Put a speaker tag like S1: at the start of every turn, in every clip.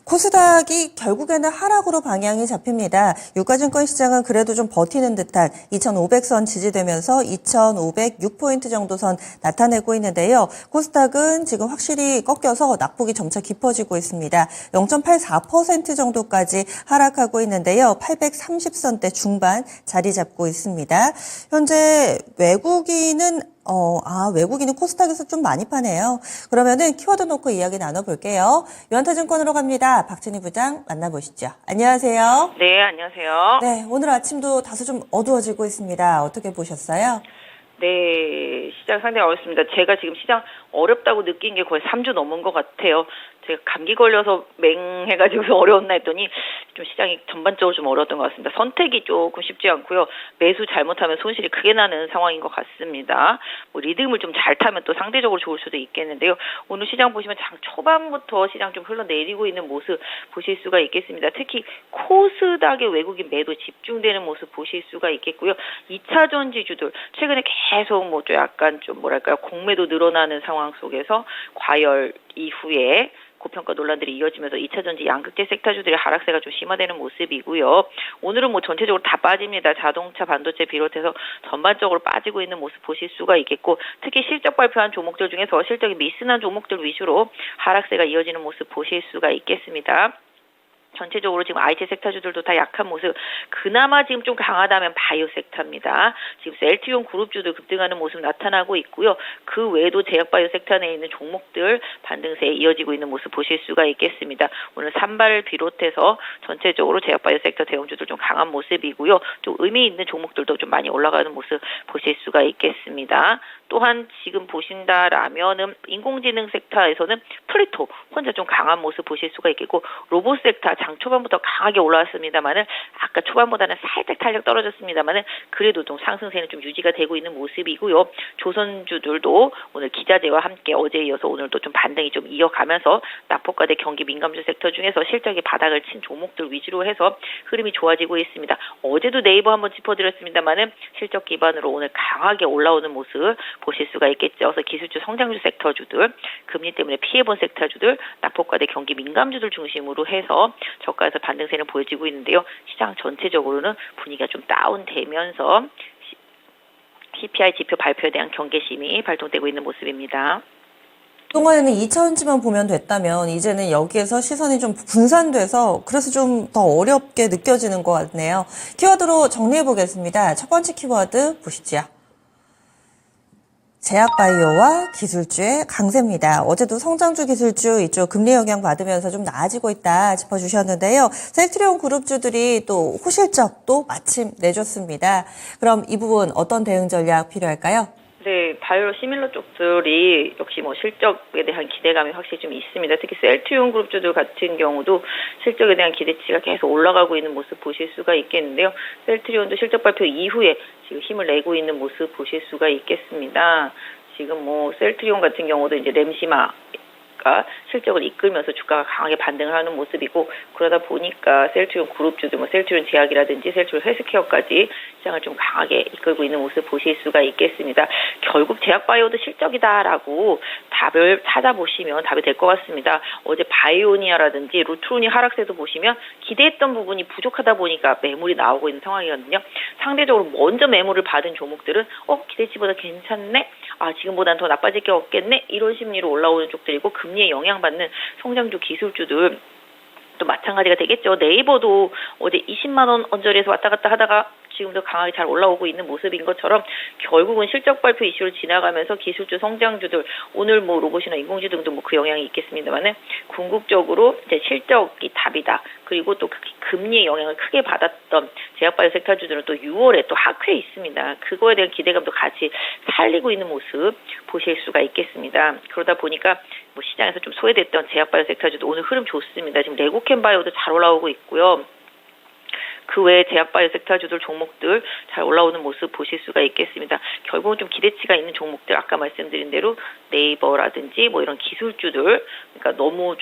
S1: 코스닥이 결국에는 하락으로 방향이 잡힙니다. 유가증권 시장은 그래도 좀 버티는 듯한 2,500선 지지되면서 2,506포인트 정도 선 나타내고 있는데요. 코스닥은 지금 확실히 꺾여서 낙폭이 점차 깊어지고 있습니다. 0.84% 정도까지 하락하고 있는데요. 830선대 중반 자리 잡고 있습니다. 현재 외국인은 코스닥에서 좀 많이 파네요. 그러면은 키워드 놓고 이야기 나눠볼게요. 유한타증권으로 갑니다. 박진희 부장 만나보시죠. 안녕하세요.
S2: 네, 안녕하세요.
S1: 네, 오늘 아침도 다소 좀 어두워지고 있습니다. 어떻게 보셨어요?
S2: 네, 시장 상당히 어렵습니다. 제가 지금 시장 어렵다고 느낀 게 거의 3주 넘은 것 같아요. 제가 감기 걸려서 맹해가지고 어려웠나 했더니 좀 시장이 전반적으로 좀 어려웠던 것 같습니다. 선택이 조금 쉽지 않고요. 매수 잘못하면 손실이 크게 나는 상황인 것 같습니다. 리듬을 좀 잘 타면 또 상대적으로 좋을 수도 있겠는데요. 오늘 시장 보시면 장 초반부터 시장 좀 흘러내리고 있는 모습 보실 수가 있겠습니다. 특히 코스닥의 외국인 매도 집중되는 모습 보실 수가 있겠고요. 2차 전지주들 최근에 계속 약간 공매도 늘어나는 상황 속에서 과열 이후에 고평가 논란들이 이어지면서 2차전지 양극재 섹터주들의 하락세가 좀 심화되는 모습이고요. 오늘은 전체적으로 다 빠집니다. 자동차, 반도체 비롯해서 전반적으로 빠지고 있는 모습 보실 수가 있겠고, 특히 실적 발표한 종목들 중에서 실적이 미스난 종목들 위주로 하락세가 이어지는 모습 보실 수가 있겠습니다. 전체적으로 지금 IT 섹터주들도 다 약한 모습, 그나마 지금 좀 강하다면 바이오 섹터입니다. 지금 셀트리온 그룹주들 급등하는 모습 나타나고 있고요. 그 외에도 제약 바이오 섹터 내에 있는 종목들 반등세에 이어지고 있는 모습 보실 수가 있겠습니다. 오늘 산발을 비롯해서 전체적으로 제약 바이오 섹터 대형주들 좀 강한 모습이고요. 좀 의미 있는 종목들도 좀 많이 올라가는 모습 보실 수가 있겠습니다. 또한 지금 보신다라면은 인공지능 섹터에서는 플리토 혼자 좀 강한 모습 보실 수가 있겠고, 로봇 섹터 장 초반부터 강하게 올라왔습니다만은 아까 초반보다는 살짝 탄력 떨어졌습니다만은 그래도 좀 상승세는 좀 유지가 되고 있는 모습이고요. 조선주들도 오늘 기자재와 함께 어제에 이어서 오늘도 좀 반등이 좀 이어가면서 낙폭과대 경기 민감주 섹터 중에서 실적이 바닥을 친 종목들 위주로 해서 흐름이 좋아지고 있습니다. 어제도 네이버 한번 짚어드렸습니다만은 실적 기반으로 오늘 강하게 올라오는 모습 보실 수가 있겠죠. 그래서 기술주 성장주 섹터주들, 금리 때문에 피해본 섹터주들, 낙폭과대 경기 민감주들 중심으로 해서 저가에서 반등세는 보여지고 있는데요. 시장 전체적으로는 분위기가 좀 다운되면서 CPI 지표 발표에 대한 경계심이 발동되고 있는 모습입니다.
S1: 그동안에는 2차전지만 보면 됐다면 이제는 여기에서 시선이 좀 분산돼서 그래서 좀 더 어렵게 느껴지는 것 같네요. 키워드로 정리해 보겠습니다. 첫 번째 키워드 보시죠. 제약바이오와 기술주의 강세입니다. 어제도 성장주 기술주 이쪽 금리 영향 받으면서 좀 나아지고 있다 짚어주셨는데요. 셀트리온 그룹주들이 또 호실적도 마침 내줬습니다. 그럼 이 부분 어떤 대응 전략 필요할까요?
S2: 네, 바이오 시밀러 쪽들이 역시 실적에 대한 기대감이 확실히 좀 있습니다. 특히 셀트리온 그룹주들 같은 경우도 실적에 대한 기대치가 계속 올라가고 있는 모습 보실 수가 있겠는데요. 셀트리온도 실적 발표 이후에 지금 힘을 내고 있는 모습 보실 수가 있겠습니다. 지금 셀트리온 같은 경우도 이제 램시마 실적을 이끌면서 주가가 강하게 반등을 하는 모습이고, 그러다 보니까 셀트리온 그룹주들 셀트리온 제약이라든지 셀트리온 헬스케어까지 시장을 좀 강하게 이끌고 있는 모습 보실 수가 있겠습니다. 결국 제약바이오도 실적이다라고 답을 찾아보시면 답이 될 것 같습니다. 어제 바이오니아라든지 루트론이 하락세도 보시면 기대했던 부분이 부족하다 보니까 매물이 나오고 있는 상황이거든요. 상대적으로 먼저 매물을 받은 종목들은 기대치보다 괜찮네? 지금보다는 더 나빠질 게 없겠네? 이런 심리로 올라오는 쪽들이고, 금리에 영향받는 성장주 기술주들 또 마찬가지가 되겠죠. 네이버도 어제 20만 원 언저리에서 왔다 갔다 하다가 지금도 강하게 잘 올라오고 있는 모습인 것처럼 결국은 실적 발표 이슈를 지나가면서 기술주 성장주들, 오늘 로봇이나 인공지능도 그 영향이 있겠습니다만은 궁극적으로 이제 실적이 답이다. 그리고 또 금리의 영향을 크게 받았던 제약바이오 섹터주들은 또 6월에 또 학회에 있습니다. 그거에 대한 기대감도 같이 살리고 있는 모습 보실 수가 있겠습니다. 그러다 보니까 시장에서 좀 소외됐던 제약바이오 섹터주도 오늘 흐름 좋습니다. 지금 레고캔바이오도 잘 올라오고 있고요. 그 외에 제약바이오 섹터주들 종목들 잘 올라오는 모습 보실 수가 있겠습니다. 결국은 좀 기대치가 있는 종목들, 아까 말씀드린 대로 네이버라든지 이런 기술주들, 그러니까 너무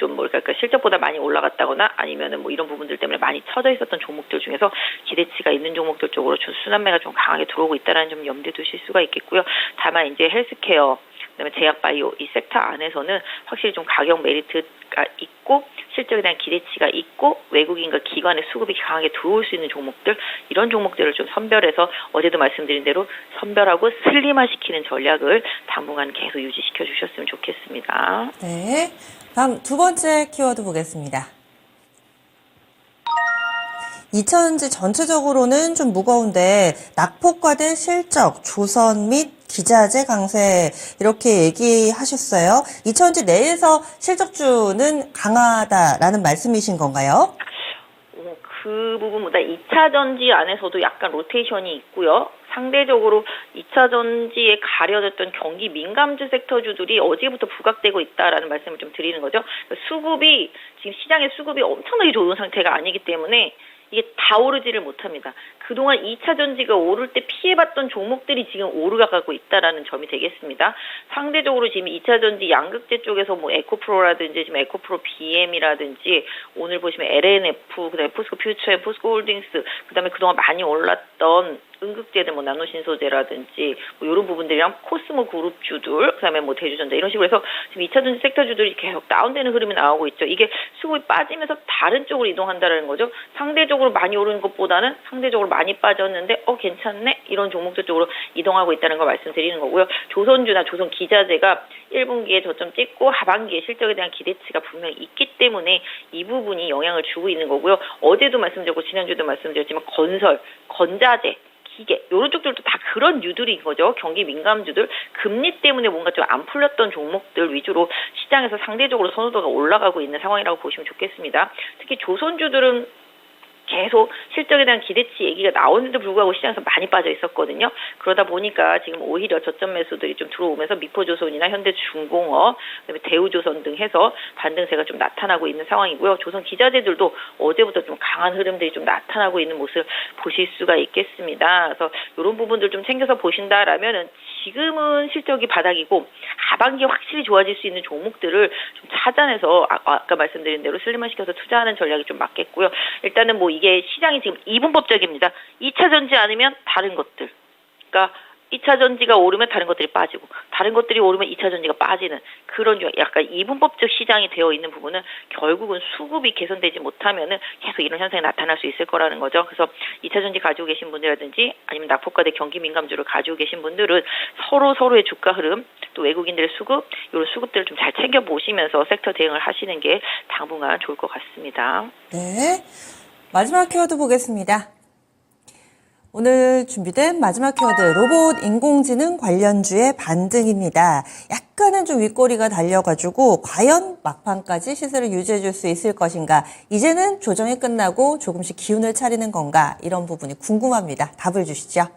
S2: 실적보다 많이 올라갔다거나 아니면은 이런 부분들 때문에 많이 처져 있었던 종목들 중에서 기대치가 있는 종목들 쪽으로 순환매가 좀 강하게 들어오고 있다는 점 염두에 두실 수가 있겠고요. 다만 이제 헬스케어 그다음에 제약바이오 이 섹터 안에서는 확실히 좀 가격 메리트가 있고 실적에 대한 기대치가 있고 외국인과 기관의 수급이 강하게 들어올 수 있는 종목들 이런 종목들을 좀 선별해서 어제도 말씀드린 대로 선별하고 슬림화시키는 전략을 당분간 계속 유지시켜 주셨으면 좋겠습니다.
S1: 네. 다음 두 번째 키워드 보겠습니다. 2000지 전체적으로는 좀 무거운데 낙폭과대 실적, 조선 및 기자재 강세 이렇게 얘기하셨어요. 2000지 내에서 실적주는 강하다라는 말씀이신 건가요?
S2: 그 부분보다 2차 전지 안에서도 약간 로테이션이 있고요. 상대적으로 2차 전지에 가려졌던 경기 민감주 섹터주들이 어제부터 부각되고 있다라는 말씀을 좀 드리는 거죠. 수급이 지금 시장의 수급이 엄청나게 좋은 상태가 아니기 때문에 이게 다 오르지를 못합니다. 그동안 2차 전지가 오를 때 피해봤던 종목들이 지금 오르가고 있다라는 점이 되겠습니다. 상대적으로 지금 2차 전지 양극재 쪽에서 뭐 에코프로라든지 지금 에코프로 BM이라든지 오늘 보시면 LNF, 그다음에 포스코 퓨처, 포스코 홀딩스, 그다음에 그동안 많이 올랐던 응급제들 뭐 나노신소재라든지 뭐 이런 부분들이랑 코스모 그룹주들, 그다음에 뭐 대주전자 이런 식으로 해서 지금 2차 전지 섹터주들이 계속 다운되는 흐름이 나오고 있죠. 이게 수급이 빠지면서 다른 쪽으로 이동한다는 거죠. 상대적으로 많이 오르는 것보다는 상대적으로 많이 빠졌는데 괜찮네 이런 종목들 쪽으로 이동하고 있다는 걸 말씀드리는 거고요. 조선주나 조선 기자재가 1분기에 저점 찍고 하반기에 실적에 대한 기대치가 분명히 있기 때문에 이 부분이 영향을 주고 있는 거고요. 어제도 말씀드렸고 지난주에도 말씀드렸지만 건설, 건자재 기계 이런 쪽들도 다 그런 류들인 거죠. 경기 민감주들 금리 때문에 뭔가 좀 안 풀렸던 종목들 위주로 시장에서 상대적으로 선호도가 올라가고 있는 상황이라고 보시면 좋겠습니다. 특히 조선주들은 계속 실적에 대한 기대치 얘기가 나오는데도 불구하고 시장에서 많이 빠져 있었거든요. 그러다 보니까 지금 오히려 저점 매수들이 좀 들어오면서 미포조선이나 현대중공업, 그다음에 대우조선 등 해서 반등세가 좀 나타나고 있는 상황이고요. 조선 기자재들도 어제부터 좀 강한 흐름들이 좀 나타나고 있는 모습 보실 수가 있겠습니다. 그래서 이런 부분들 좀 챙겨서 보신다라면은 지금은 실적이 바닥이고 하반기에 확실히 좋아질 수 있는 종목들을 좀 찾아내서 아까 말씀드린 대로 슬림화시켜서 투자하는 전략이 좀 맞겠고요. 일단은 뭐 이게 시장이 지금 이분법적입니다. 2차 전지 아니면 다른 것들. 그러니까 2차 전지가 오르면 다른 것들이 빠지고 다른 것들이 오르면 2차 전지가 빠지는 그런 약간 이분법적 시장이 되어 있는 부분은 결국은 수급이 개선되지 못하면은 계속 이런 현상이 나타날 수 있을 거라는 거죠. 그래서 2차 전지 가지고 계신 분들이라든지 아니면 낙폭과대 경기 민감주를 가지고 계신 분들은 서로의 주가 흐름 또 외국인들의 수급 이런 수급들을 좀 잘 챙겨 보시면서 섹터 대응을 하시는 게 당분간 좋을 것 같습니다.
S1: 네. 마지막 키워드 보겠습니다. 오늘 준비된 마지막 키워드 로봇 인공지능 관련주의 반등입니다. 약간은 좀 윗꼬리가 달려가지고 과연 막판까지 시세를 유지해 줄 수 있을 것인가, 이제는 조정이 끝나고 조금씩 기운을 차리는 건가, 이런 부분이 궁금합니다. 답을 주시죠.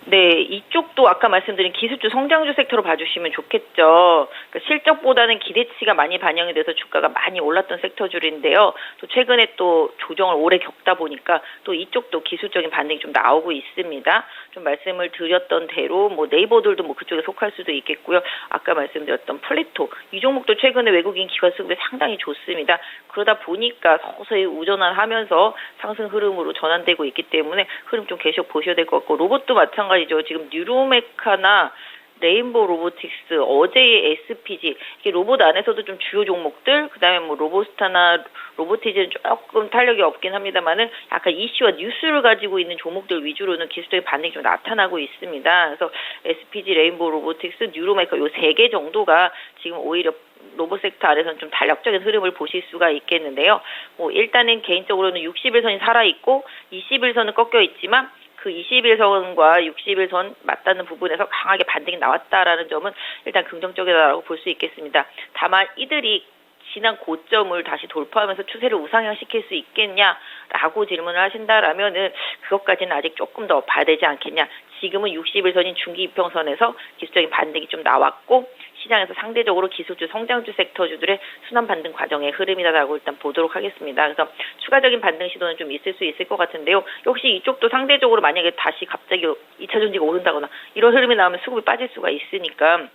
S2: 네, 이쪽도 아까 말씀드린 기술주 성장주 섹터로 봐주시면 좋겠죠. 그러니까 실적보다는 기대치가 많이 반영이 돼서 주가가 많이 올랐던 섹터주인데요. 또 최근에 또 조정을 오래 겪다 보니까 또 이쪽도 기술적인 반등이 좀 나오고 있습니다. 좀 말씀을 드렸던 대로 뭐 네이버들도 뭐 그쪽에 속할 수도 있겠고요. 아까 말씀드렸던 플레토 이 종목도 최근에 외국인 기관 수급이 상당히 좋습니다. 그러다 보니까 서서히 우전환하면서 상승 흐름으로 전환되고 있기 때문에 흐름 좀 계속 보셔야 될 것 같고 로봇도 마찬가지죠. 지금 뉴로메카나 레인보우 로보틱스, 어제의 SPG, 이게 로봇 안에서도 좀 주요 종목들, 그다음에 뭐 로보스타나 로보티즈는 조금 탄력이 없긴 합니다만은 약간 이슈와 뉴스를 가지고 있는 종목들 위주로는 기술적인 반등이 좀 나타나고 있습니다. 그래서 SPG, 레인보우 로보틱스, 뉴로메카 요 3개 정도가 지금 오히려 로봇 섹터 아래서는 좀 탄력적인 흐름을 보실 수가 있겠는데요. 뭐 일단은 개인적으로는 60일선이 살아있고 20일선은 꺾여 있지만 그 21선과 61선 맞닿는 부분에서 강하게 반등이 나왔다라는 점은 일단 긍정적이다라고 볼 수 있겠습니다. 다만 이들이 지난 고점을 다시 돌파하면서 추세를 우상향시킬 수 있겠냐라고 질문을 하신다라면은 그것까지는 아직 조금 더 봐야 되지 않겠냐. 지금은 61선인 중기 이평선에서 기술적인 반등이 좀 나왔고 시장에서 상대적으로 기술주 성장주 섹터주들의 순환 반등 과정의 흐름이다라고 일단 보도록 하겠습니다. 그래서 추가적인 반등 시도는 좀 있을 수 있을 것 같은데요. 역시 이쪽도 상대적으로 만약에 다시 갑자기 2차 전지가 오른다거나 이런 흐름이 나오면 수급이 빠질 수가 있으니까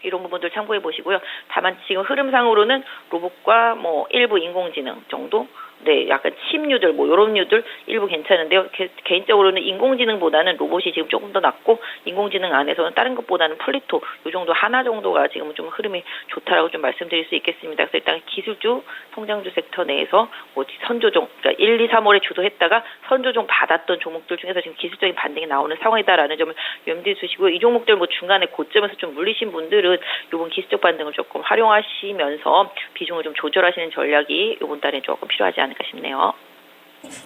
S2: 이런 부분들 참고해 보시고요. 다만 지금 흐름상으로는 로봇과 뭐 일부 인공지능 정도 네, 약간 침류들, 뭐, 요런 류들 일부 괜찮은데요. 개인적으로는 인공지능보다는 로봇이 지금 조금 더 낫고, 인공지능 안에서는 다른 것보다는 플리토, 요 정도 하나 정도가 지금 좀 흐름이 좋다라고 좀 말씀드릴 수 있겠습니다. 그래서 일단 기술주, 성장주 섹터 내에서 뭐 선조종, 그러니까 1, 2, 3월에 주도했다가 선조종 받았던 종목들 중에서 지금 기술적인 반등이 나오는 상황이다라는 점을 염두에 두시고요. 이 종목들 뭐 중간에 고점에서 좀 물리신 분들은 요번 기술적 반등을 조금 활용하시면서 비중을 좀 조절하시는 전략이 요번 달에 조금 필요하지 않을까 싶네요.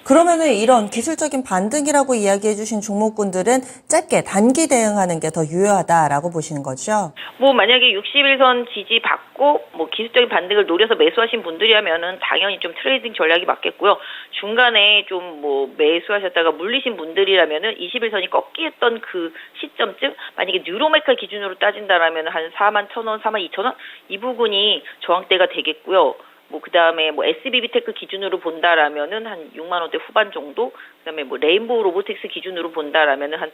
S1: 그러면은 이런 기술적인 반등이라고 이야기해 주신 종목군들은 짧게 단기 대응하는 게 더 유효하다라고 보시는 거죠?
S2: 뭐 만약에 60일선 지지 받고 뭐 기술적인 반등을 노려서 매수하신 분들이라면은 당연히 좀 트레이딩 전략이 맞겠고요. 중간에 좀 뭐 매수하셨다가 물리신 분들이라면은 20일선이 꺾기 했던 그 시점쯤 만약에 뉴로메카 기준으로 따진다라면 한 41,000원, 42,000원 이 부분이 저항대가 되겠고요. 뭐 그다음에 뭐 SBB테크 기준으로 본다라면은 한 6만 원대 후반 정도, 그다음에 뭐 레인보우 로보틱스 기준으로 본다라면은 한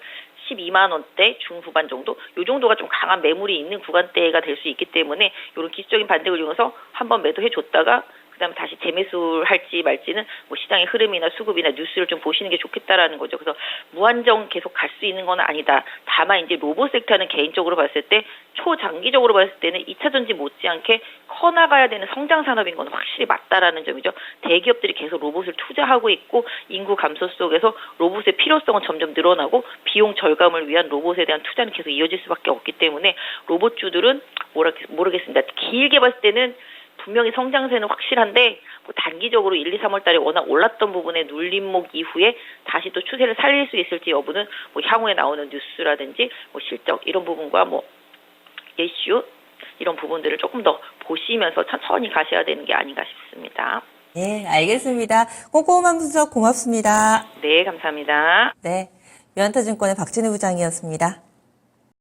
S2: 12만 원대 중후반 정도, 요 정도가 좀 강한 매물이 있는 구간대가 될 수 있기 때문에 이런 기술적인 반등을 이용해서 한번 매도해 줬다가 그다음에 다시 재매수를 할지 말지는 뭐 시장의 흐름이나 수급이나 뉴스를 좀 보시는 게 좋겠다라는 거죠. 그래서 무한정 계속 갈 수 있는 건 아니다. 다만 이제 로봇 섹터는 개인적으로 봤을 때 초장기적으로 봤을 때는 2차 전지 못지않게 커나가야 되는 성장 산업인 건 확실히 맞다라는 점이죠. 대기업들이 계속 로봇을 투자하고 있고 인구 감소 속에서 로봇의 필요성은 점점 늘어나고 비용 절감을 위한 로봇에 대한 투자는 계속 이어질 수밖에 없기 때문에 로봇주들은 모르겠습니다. 길게 봤을 때는 분명히 성장세는 확실한데 뭐 단기적으로 1, 2, 3월 달에 워낙 올랐던 부분의 눌림목 이후에 다시 또 추세를 살릴 수 있을지 여부는 뭐 향후에 나오는 뉴스라든지 뭐 실적 이런 부분과 뭐 이슈 이런 부분들을 조금 더 보시면서 천천히 가셔야 되는 게 아닌가 싶습니다.
S1: 네, 알겠습니다. 꼼꼼한 분석 고맙습니다.
S2: 네, 감사합니다.
S1: 네, 유한타증권의 박진우 부장이었습니다.